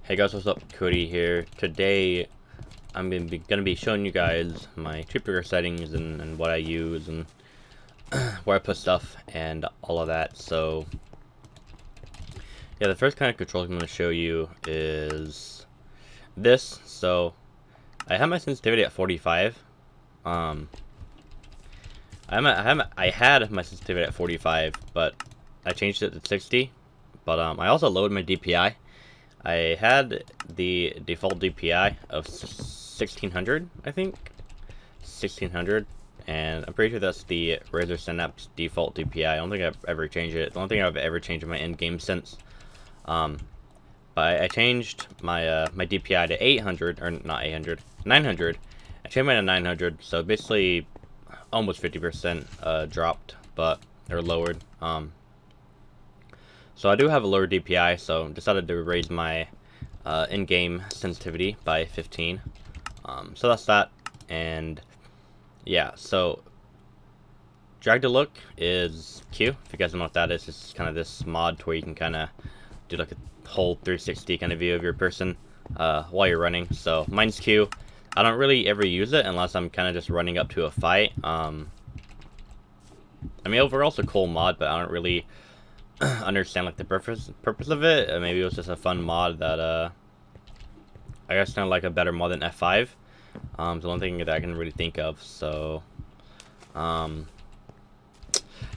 Hey guys, what's up? Khody here. Today, I'm gonna be showing you guys my CHEATBREAKER settings and what I use and where I put stuff and all of that. So, yeah, the first kind of controls I'm gonna show you is this. So, I have my sensitivity at 45. I had my sensitivity at 45, but I changed it to 60. But I also lowered my DPI. I had the default DPI of 1600, I think. 1600, and I'm pretty sure that's the Razer Synapse default DPI. I don't think I've ever changed it. The only thing I've ever changed in my end-game since. But I changed my my DPI to 800, or not 800, 900. I changed mine to 900, so basically almost 50% dropped, or lowered. So I do have a lower DPI, so decided to raise my in-game sensitivity by 15. So that's that, and yeah, so drag to look is Q. If you guys don't know what that is, it's kind of this mod where you can kind of do like a whole 360 kind of view of your person while you're running. So mine's Q. I don't really ever use it unless I'm kind of just running up to a fight. I mean, overall it's a cool mod, but I don't really understand like the purpose of it. Maybe it was just a fun mod that I guess kind of like a better mod than F5. So one thing that I can really think of. So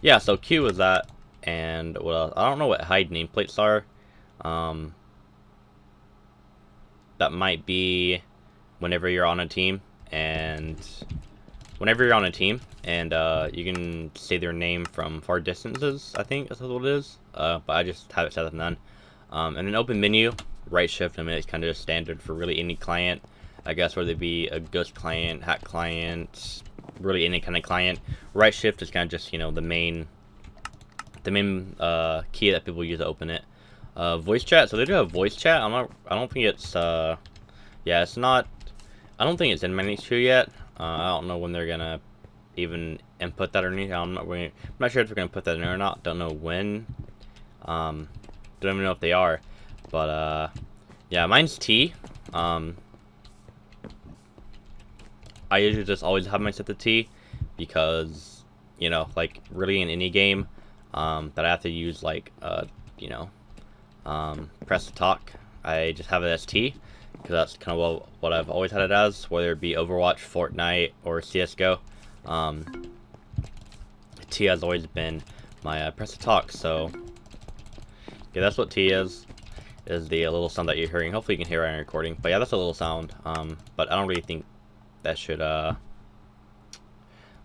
yeah, so Q is that, and what else? I don't know what hide nameplates are. That might be whenever you're on a team, and you can say their name from far distances. I think that's what it is. But I just have it set as none. And an open menu, right shift. I mean, it's kind of just standard for really any client. I guess whether it be a ghost client, hack client, really any kind of client. Right shift is kind of just, you know, the main key that people use to open it. Voice chat. So they do have voice chat. I don't think it's yeah, it's not. I don't think it's in menu yet. I don't know when they're gonna even input that or anything. I'm not sure if they're gonna put that in or not. Don't know when. Don't even know if they are. But yeah, mine's T. I usually just always have mine set to T because, you know, like really in any game that I have to use like you know, press to talk, I just have it as T. Because that's kind of what I've always had it as, whether it be Overwatch, Fortnite, or CSGO. T has always been my press to talk, so yeah, that's what T is the little sound that you're hearing. Hopefully you can hear it on recording, but yeah, that's a little sound. But I don't really think that should, what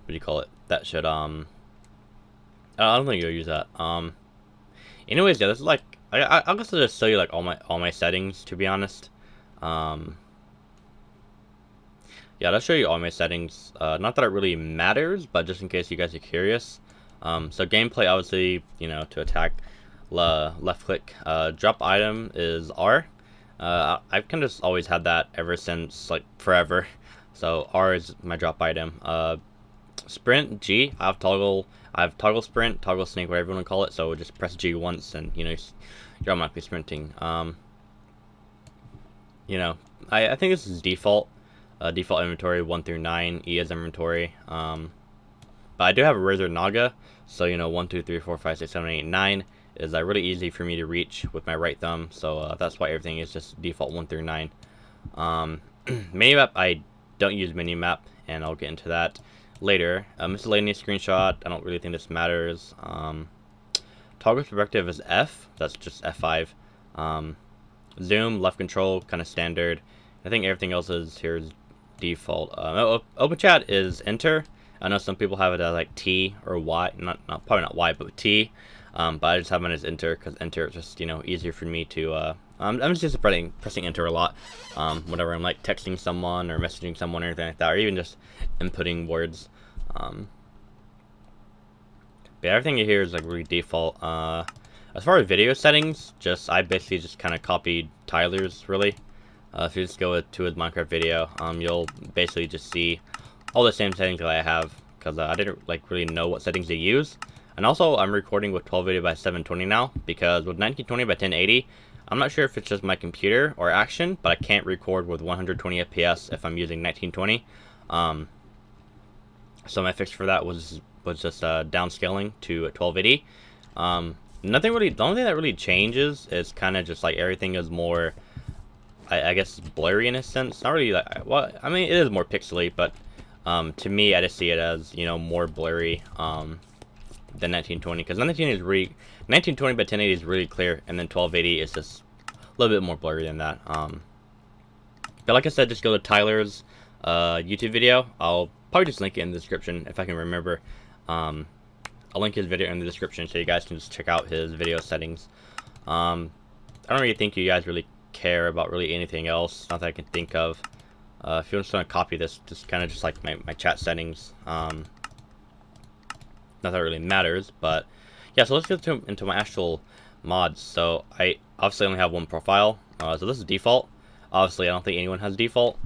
do you call it? That should, I don't think you'll use that. Anyways, yeah, this is like, I'll just show you like all my settings, to be honest. Yeah, I'll show you all my settings. Not that it really matters, but just in case you guys are curious. So gameplay, obviously, you know, to attack, left click. Drop item is R. I've kind of just always had that ever since, like, forever. So R is my drop item. Sprint, G. I have toggle sprint, toggle sneak, whatever you want to call it. So just press G once, and you know you're automatically sprinting. You know, I think this is default. Default inventory 1 through 9. E is inventory. But I do have a Razer Naga, so you know 1, 2, 3, 4, 5, 6, 7, 8, 9 is really easy for me to reach with my right thumb. So that's why everything is just default 1 through 9. Minimap, I don't use minimap, and I'll get into that later. Miscellaneous screenshot, I don't really think this matters. Toggle perspective is F. That's just F5. Zoom, left control, kind of standard. I think everything else is here is default. Open chat is enter. I know some people have it as like T or Y, probably not Y, but T. But I just have mine as enter because enter is just, you know, easier for me to. I'm just pressing enter a lot. Whenever I'm like texting someone or messaging someone or anything like that, or even just inputting words. But everything here is like really default. As far as video settings, I basically just kind of copied Tyler's, really. If you just go to his Minecraft video, you'll basically just see all the same settings that I have, because I didn't like really know what settings to use. And also, I'm recording with 1280 by 720 now, because with 1920 by 1080, I I'm not sure if it's just my computer or action, but I can't record with 120 FPS if I'm using 1920. So my fix for that was just downscaling to 1280. Nothing really. The only thing that really changes is kind of just like everything is more, I guess, blurry in a sense. Not really like, well, I mean, it is more pixely, but to me, I just see it as, you know, more blurry than 1920, because 1920 by 1080 is really clear, and then 1280 is just a little bit more blurry than that. But like I said, just go to Tyler's YouTube video. I'll probably just link it in the description if I can remember. I'll link his video in the description so you guys can just check out his video settings. I don't really think you guys really care about really anything else, not that I can think of. If you just want to copy this, just kind of just like my chat settings. Not that it really matters, but yeah. So let's get into my actual mods. So I obviously only have one profile. So this is default. Obviously, I don't think anyone has default.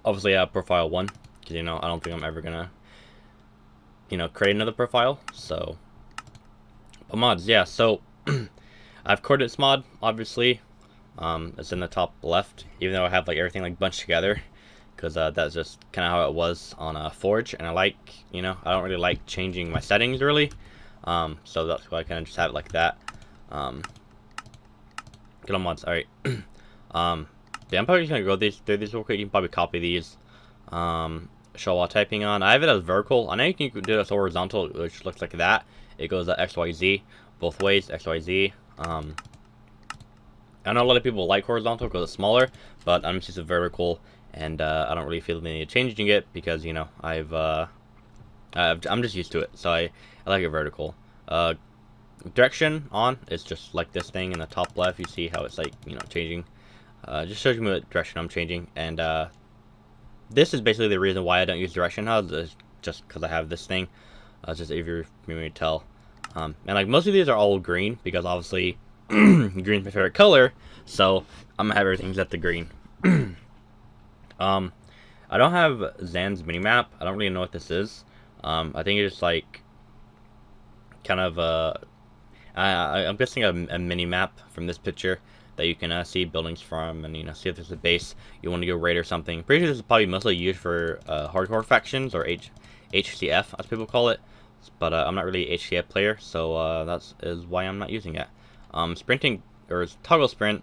Obviously, I have profile 1 because, you know, I don't think I'm ever gonna, you know, create another profile. So, but mods, yeah. So I have coordinates mod, obviously. It's in the top left, even though I have like everything like bunched together, because that's just kind of how it was on Forge, and I like, you know, I don't really like changing my settings really, so that's why I kind of just have it like that. Get on mods. All right. Yeah, I'm probably just gonna go through these real quick. You can probably copy these. Show while typing on. I have it as vertical. I know you can do it as horizontal, which looks like that. It goes XYZ both ways. XYZ. I know a lot of people like horizontal because it's smaller, but I'm just using vertical, and I don't really feel the need of changing it because, you know, I'm just used to it, so I like it vertical. Direction on is just like this thing in the top left. You see how it's like, you know, changing. Just shows you what direction I'm changing, and this is basically the reason why I don't use direction HUDs, is just because I have this thing. Just easier for me to tell. And like most of these are all green because obviously green's my favorite color, so I'm gonna have everything set to green. I don't have Zan's minimap. I don't really know what this is. I think it's just like kind of I'm guessing a mini map from this picture that you can see buildings from, and, you know, see if there's a base you want to go raid or something. Pretty sure this is probably mostly used for hardcore factions, or HCF as people call it. But I'm not really an HCF player, so that is why I'm not using it. Sprinting, or toggle sprint,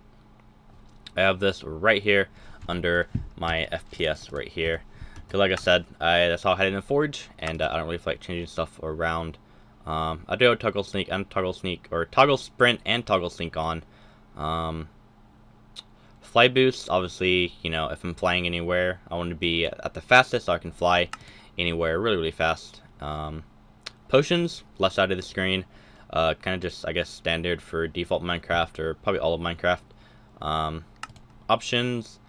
I have this right here under my FPS right here. Because like I said, that's how I had it in Forge, and I don't really feel like changing stuff around. I do have toggle sneak and toggle sneak, or toggle sprint and toggle sneak on. Fly boost, obviously, you know, if I'm flying anywhere, I want to be at the fastest so I can fly anywhere really, really fast. Potions, left side of the screen, kind of just, I guess, standard for default Minecraft, or probably all of Minecraft. Options,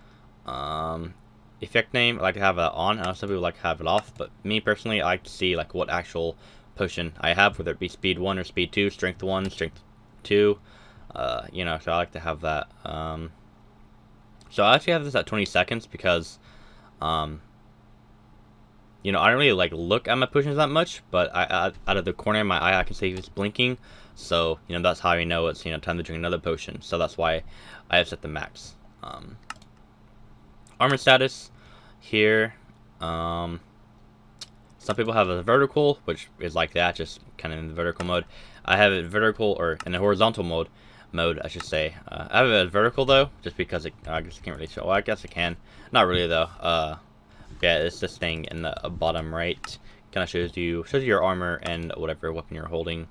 effect name, I like to have it on. I know some people like to have it off, but me personally, I like to see like what actual potion I have, whether it be speed 1 or speed 2, strength 1, strength 2. You know, so I like to have that. So I actually have this at 20 seconds because, you know, I don't really like look at my potions that much, but out of the corner of my eye, I can see if it's blinking. So, you know, that's how I know it's, you know, time to drink another potion. So that's why I have set the max. Armor status here. Some people have a vertical, which is like that, just kind of in the vertical mode. I have it vertical, or in the horizontal mode, I should say. I have it vertical though, just because I guess I can't really show. Well, I guess I can. Not really though. Yeah, it's this thing in the bottom right. Kind of shows you your armor and whatever weapon you're holding.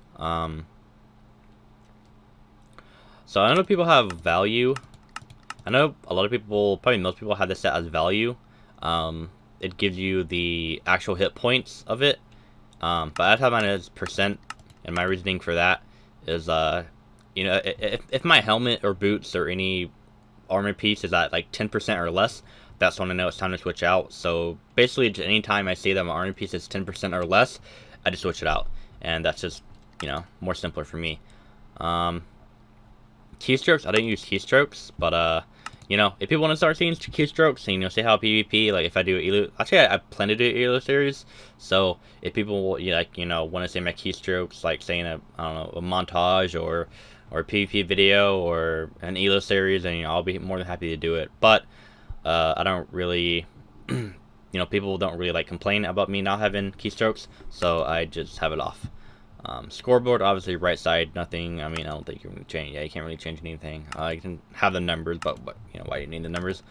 So I know people have value. I know a lot of people, probably most people, have this set as value. It gives you the actual hit points of it. But I have mine as percent, and my reasoning for that is, you know, if my helmet or boots or any armor piece is at like 10% or less, that's when I know it's time to switch out. So basically, just anytime I see that my armor piece is 10% or less, I just switch it out, and that's just, you know, more simpler for me. Keystrokes, I don't use keystrokes, but you know, if people want to start seeing keystrokes, and, you know, say how PvP, like if I do Elo, actually I plan to do Elo series. So if people, you know, like, you know, want to say my keystrokes, like saying I don't know, a montage or or a PvP video or an ELO series, and I'll be more than happy to do it. But I don't really, people don't really like complain about me not having keystrokes, so I just have it off. Scoreboard, obviously right side, nothing. I mean, I don't think you can change. Yeah, you can't really change anything. You can have the numbers, but why do you need the numbers?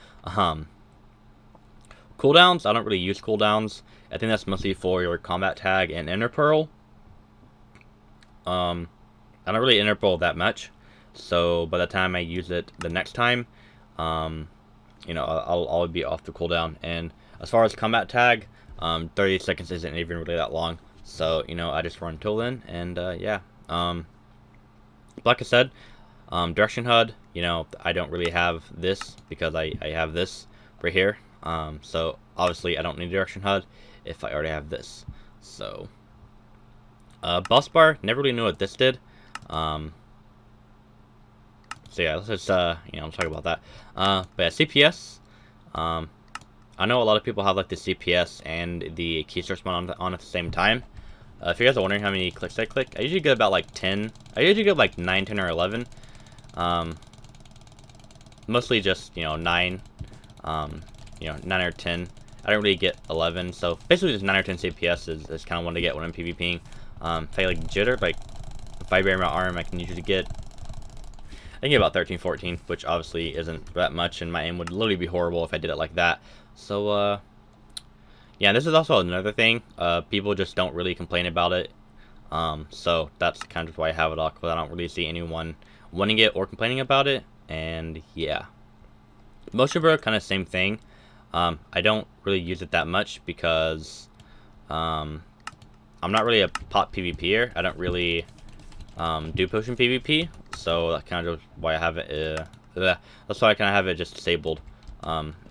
Cooldowns, I don't really use cooldowns. I think that's mostly for your combat tag and inner pearl. I don't really inner pearl that much, so by the time I use it the next time, I'll be off the cooldown. And as far as combat tag, 30 seconds isn't even really that long, so I just run till then. And yeah, like I said, direction HUD, I don't really have this because I have this right here. So obviously I don't need direction HUD if I already have this. So bus bar, never really knew what this did. So yeah, let's just talk about that. But yeah, CPS, I know a lot of people have like the CPS and the keystroke spawn on at the same time. If you guys are wondering how many clicks I click, I usually get about like 10. I usually get like 9, 10, or 11. Mostly just 9, 9 or 10. I don't really get 11, so basically just 9 or 10 CPS is kind of one to get when I'm PvPing. If I like jitter, like vibrating my arm, I can usually get, I think about 13, 14, which obviously isn't that much, and my aim would literally be horrible if I did it like that. So yeah, this is also another thing. People just don't really complain about it. So that's kind of why I have it off, because I don't really see anyone wanting it or complaining about it. And yeah, motion blur, kind of same thing. I don't really use it that much because I'm not really a pot PvPer. I don't really do potion PvP, so that's kind of why I have it. That's why I kind of have it just disabled.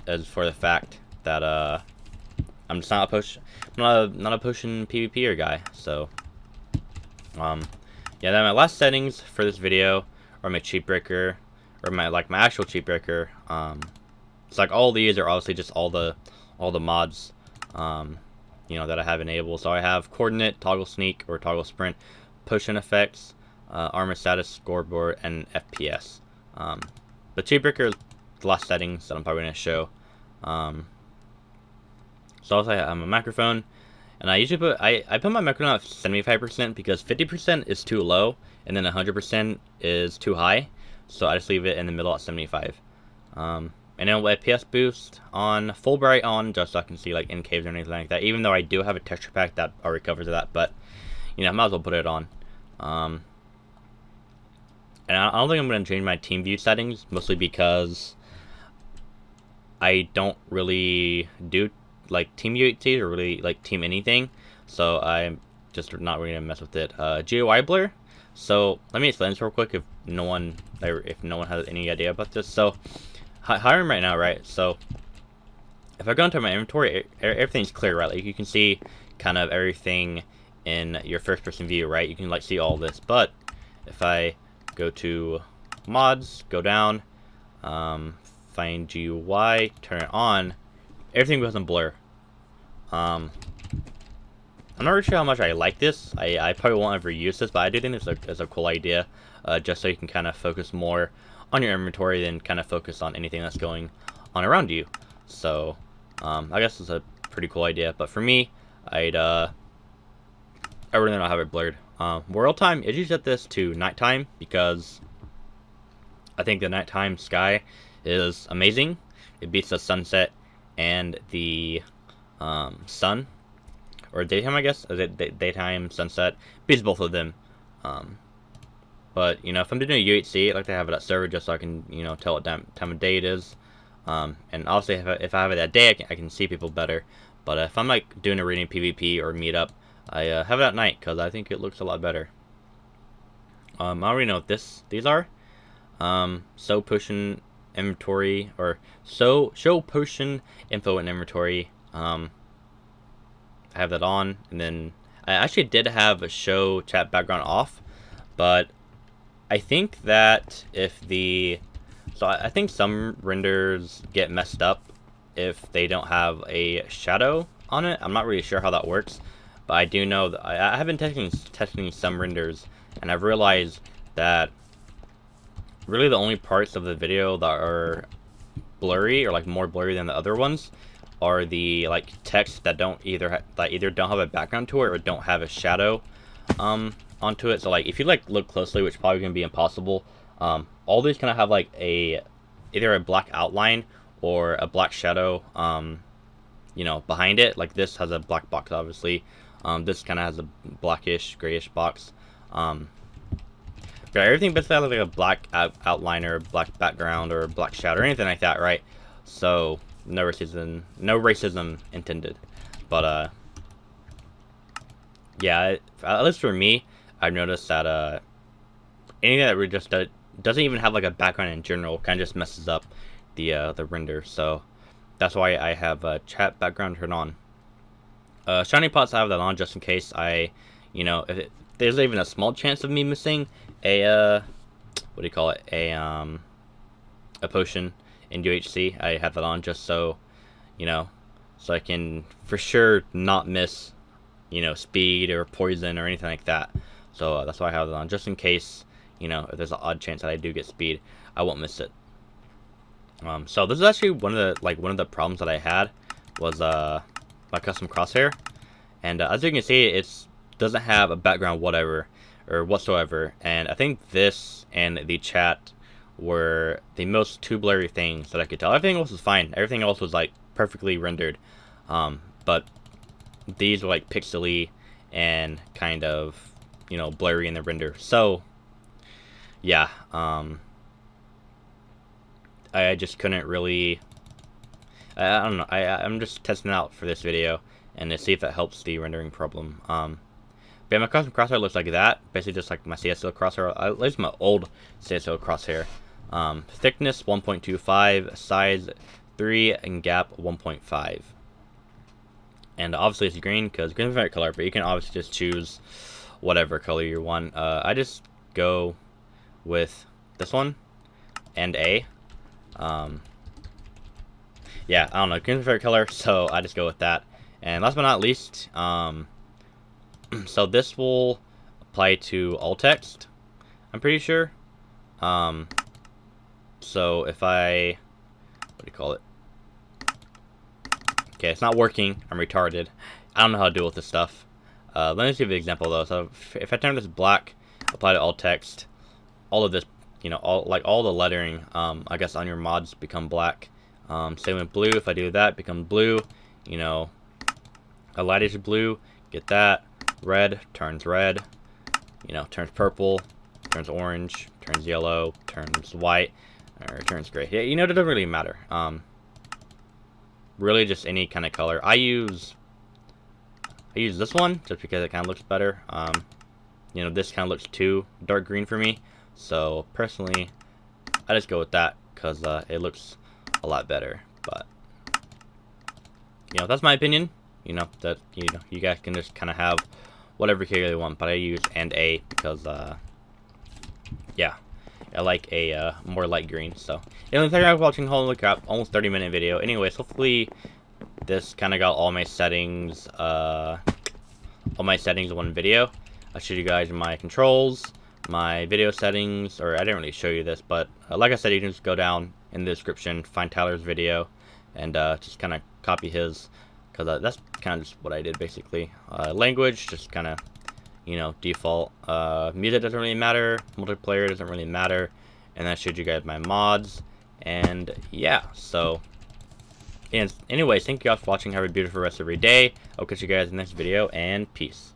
As for the fact that I'm just not a potion, not a potion PvPer guy. So yeah, then my last settings for this video are my cheat breaker, or my actual cheat breaker. It's like all these are obviously just all the mods that I have enabled. So I have coordinate, toggle sneak or toggle sprint, potion effects, armor status, scoreboard, and FPS. The cheat breaker is the last settings that I'm probably going to show. So also I'm a microphone, and I usually put I put my microphone at 75% because 50% is too low and then 100% is too high. So I just leave it in the middle at 75. And then with FPS boost on, full bright on, just so I can see like in caves or anything like that. Even though I do have a texture pack that already covers that, but I might as well put it on. And I don't think I'm going to change my team view settings, mostly because I don't really do like team UHC or really like team anything, so I'm just not really gonna mess with it. GUI blur. So let me explain this real quick if no one has any idea about this. So hiring right now, right? So if I go into my inventory, everything's clear, right? Like you can see kind of everything in your first person view, right? You can like see all this. But if I go to mods, go down, find GUI, turn it on, everything goes in blur. I'm not really sure how much I like this. I probably won't ever use this, but I do think it's a cool idea, just so you can kind of focus more on your inventory than kind of focus on anything that's going on around you. So I guess it's a pretty cool idea. But for me, I really don't have it blurred. World time, I usually set this to nighttime because I think the nighttime sky is amazing. It beats the sunset and the sun, or daytime, I guess. Daytime, sunset, beats both of them. But if I'm doing a UHC, I like to have it at server just so I can tell what time of day it is. And obviously if I have it that day, I can see people better. But if I'm like doing a reading PvP or meetup, I have it at night because I think it looks a lot better. I already know what these are. So potion inventory, or show potion info in inventory. I have that on, and then I actually did have a show chat background off, but I think that I think some renders get messed up if they don't have a shadow on it. I'm not really sure how that works, but I do know that I have been testing some renders, and I've realized that really the only parts of the video that are blurry or like more blurry than the other ones are the like text that don't either don't have a background to it or don't have a shadow onto it. So like if you like look closely, which is probably gonna be impossible, all these kind of have like either a black outline or a black shadow you know, behind it. Like this has a black box, obviously. This kind of has a blackish grayish box. But everything basically has like a black outline or black background or black shadow or anything like that, right? So no racism intended. But yeah, at least for me, I've noticed that anything that just doesn't even have like a background in general kind of just messes up the render. So that's why I have chat background turned on. Shiny pots, I have that on just in case you know, if there's even a small chance of me missing a what do you call it, a potion in UHC. I have that on just so, you know, so I can for sure not miss, you know, speed or poison or anything like that. So that's why I have it on, just in case, you know, if there's an odd chance that I do get speed, I won't miss it. So this is actually one of the problems that I had was my custom crosshair, and as you can see, it doesn't have a background whatsoever, and I think this and the chat were the most two blurry things that I could tell. Everything else was fine. Everything else was like perfectly rendered, but these were like pixely and kind of, you know, blurry in the render. So yeah, I just couldn't really, I don't know, I'm just testing it out for this video and to see if that helps the rendering problem. But my custom crosshair looks like that, basically just like my CSO crosshair, at least my old CSO crosshair. Thickness 1.25, size 3, and gap 1.5. And obviously it's green because green is my favorite color, but you can obviously just choose whatever color you want. I just go with this one and A. Yeah, I don't know, green's my favorite color, so I just go with that. And last but not least, so this will apply to all text, I'm pretty sure. So if what do you call it? Okay, it's not working. I'm retarded. I don't know how to deal with this stuff. Let me give you an example though. So if I turn this black, apply to all text, all of this, you know, all the lettering, I guess on your mods become black. Same with blue. If I do that, become blue. You know, a lightish blue, get that. Red turns red. You know, turns purple, turns orange, turns yellow, turns white, or turns gray. Yeah, you know, it doesn't really matter. Really, just any kind of color. I use this one just because it kind of looks better. You know, this kind of looks too dark green for me, so personally, I just go with that because it looks a lot better. But you know, that's my opinion. You know, that you guys can just kind of have whatever color you want, but I use and A because yeah, I like a more light green. So anyway, thank you guys for watching. Holy crap, almost 30-minute video. Anyways, hopefully this kind of got all my settings in one video. I showed you guys my controls, my video settings, or I didn't really show you this, but like I said, you can just go down in the description, find Tyler's video, and just kind of copy his, because that's kind of just what I did basically. Language, just kind of, you know, default. Music doesn't really matter, multiplayer doesn't really matter, and I showed you guys my mods, and yeah, so, and anyways, thank you guys for watching. Have a beautiful rest of your day. I'll catch you guys in the next video, and peace.